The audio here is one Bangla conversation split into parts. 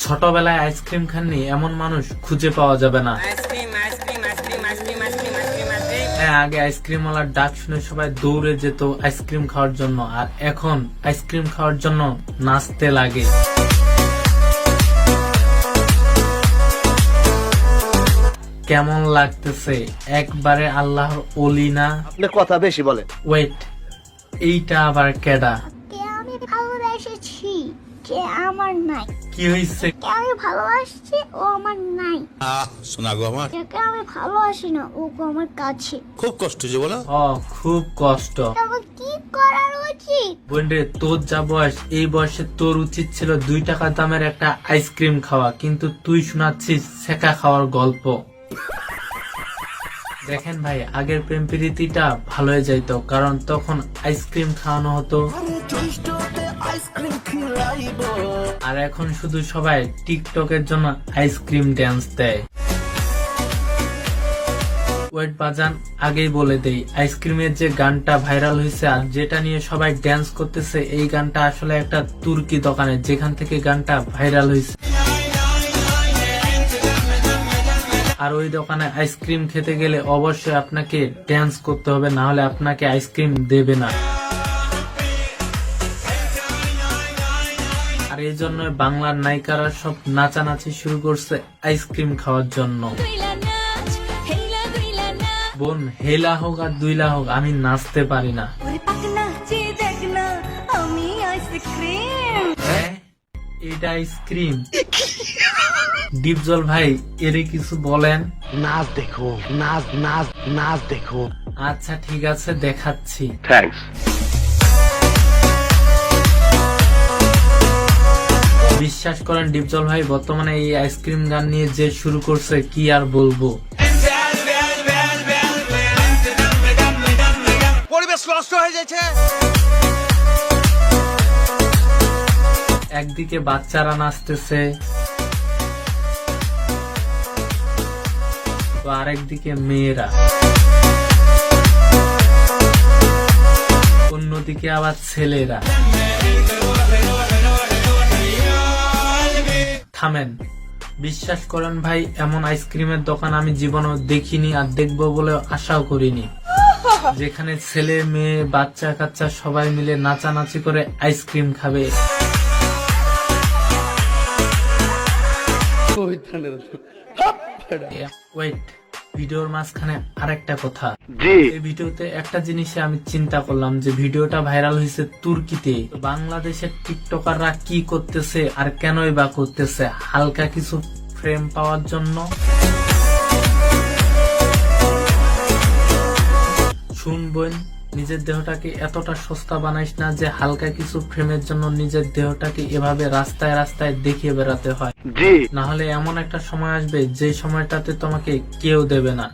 ছোটবেলায় আইসক্রিম খাননি এমন মানুষ খুঁজে পাওয়া যাবে না। হ্যাঁ, আগে আইসক্রিম ওয়ালার ডাক শুনে সবাই দৌড়ে যেত আইসক্রিম খাওয়ার জন্য, আর এখন আইসক্রিম খাওয়ার জন্য নাচতে লাগে। কেমন লাগতেছে? একবারে আল্লাহর ওলি না? আপনি কথা বেশি বলেন। ওয়েট, এইটা আবার কেডা? কে আমি ভালোবেসেছি, কে আমার নাই। কি হইছে? কে আমি ভালোবাসছি, ও আমার নাই। শোনা গো আমার যাকে আমি ভালোবাসি না, ও আমার কাছে। খুব কষ্ট যে বলো। খুব কষ্ট। আমার কি করার উচিত? বোনরে, তোর যা বয়স, এই বয়সে তোর উচিত ছিল 2 টাকা দামের একটা আইসক্রিম খাওয়া, কিন্তু তুই শোনাচ্ছিস ছেঁকা খাওয়ার গল্প। দেখেন ভাই, আগের প্রেম প্রীতিটা ভালো হয়ে যাইতো, কারণ তখন আইসক্রিম খাওয়ানো হতো, আর এখন শুধু সবাই টিকটকের জন্য আইসক্রিম ড্যান্স দেয়। ওয়েট বাজান, আগেই বলে দেই, আইসক্রিমের যে গানটা ভাইরাল হয়েছে আর যেটা নিয়ে সবাই ড্যান্স করতেছে, এই গানটা আসলে একটা তুর্কি দোকানে, যেখান থেকে গানটা ভাইরাল হয়েছে। আর ওই দোকানে আইসক্রিম খেতে গেলে অবশ্যই আপনাকে ড্যান্স করতে হবে, না হলে আপনাকে আইসক্রিম দেবে না। আর এই জন্য বাংলার নায়িকারা সব নাচানাচি শুরু করছে আইসক্রিম খাওয়ার জন্য। বোন, হেলা হোক আর দুইলা হোক, আমি নাচতে পারি না। হ্যাঁ, এটা আইসক্রিম। ডিপজল ভাই, এরে কিছু বলেন। নাচ দেখো, নাচ নাচ নাচ দেখো। আচ্ছা ঠিক আছে, দেখাচ্ছি। থ্যাঙ্কস। বিশ্বাস করেন ডিপজল ভাই, বর্তমানে এই আইসক্রিম গান নিয়ে যে শুরু করছে, কি আর বলবো। পরিবেশ নষ্ট হয়ে যাচ্ছে। একদিকে বাচ্চারা নাচতেছে, তো আরেকদিকে মেয়েরা, অন্যদিকে আবার ছেলেরা। থামেন, বিশ্বাস করেন ভাই, এমন আইসক্রিমের দোকান আমি জীবনে দেখিনি, আর দেখবো বলে আশাও করিনি, যেখানে ছেলে মেয়ে বাচ্চা কাচ্চা সবাই মিলে নাচানাচি করে আইসক্রিম খাবে। ওয়েট, ভিডিওর মাঝখানে আরেকটা কথা। এই ভিডিওতে একটা জিনিসে আমি চিন্তা করলাম, যে ভিডিওটা ভাইরাল হয়েছে তুর্কিতে, বাংলাদেশের টিকটকাররা কি করতেছে আর কেনই বা করতেছে? হালকা কিছু ফ্রেম পাওয়ার জন্য। শুনবেন, নিজের দেহটাকে এতটা সস্তা বানাইস না যে হালকা কিছু ফ্রেমের জন্য নিজের দেহটাকে এভাবে রাস্তায় রাস্তায় দেখিয়ে বেড়াতে হয়। না হলে এমন একটা সময় আসবে যে সময়টাতে তোমাকে কেউ দেবে না,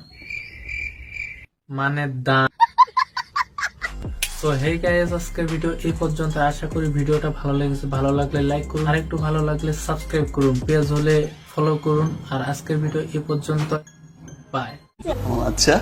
মানে দান। তো হেই গাইস, আজকের ভিডিও এই পর্যন্ত। আশা করি ভিডিওটা ভালো লেগেছে। ভালো লাগলে লাইক করুন, আর একটু ভালো লাগলে সাবস্ক্রাইব করুন, পেজ হলে ফলো করুন। আর আজকের ভিডিও এই পর্যন্ত, বাই। আচ্ছা।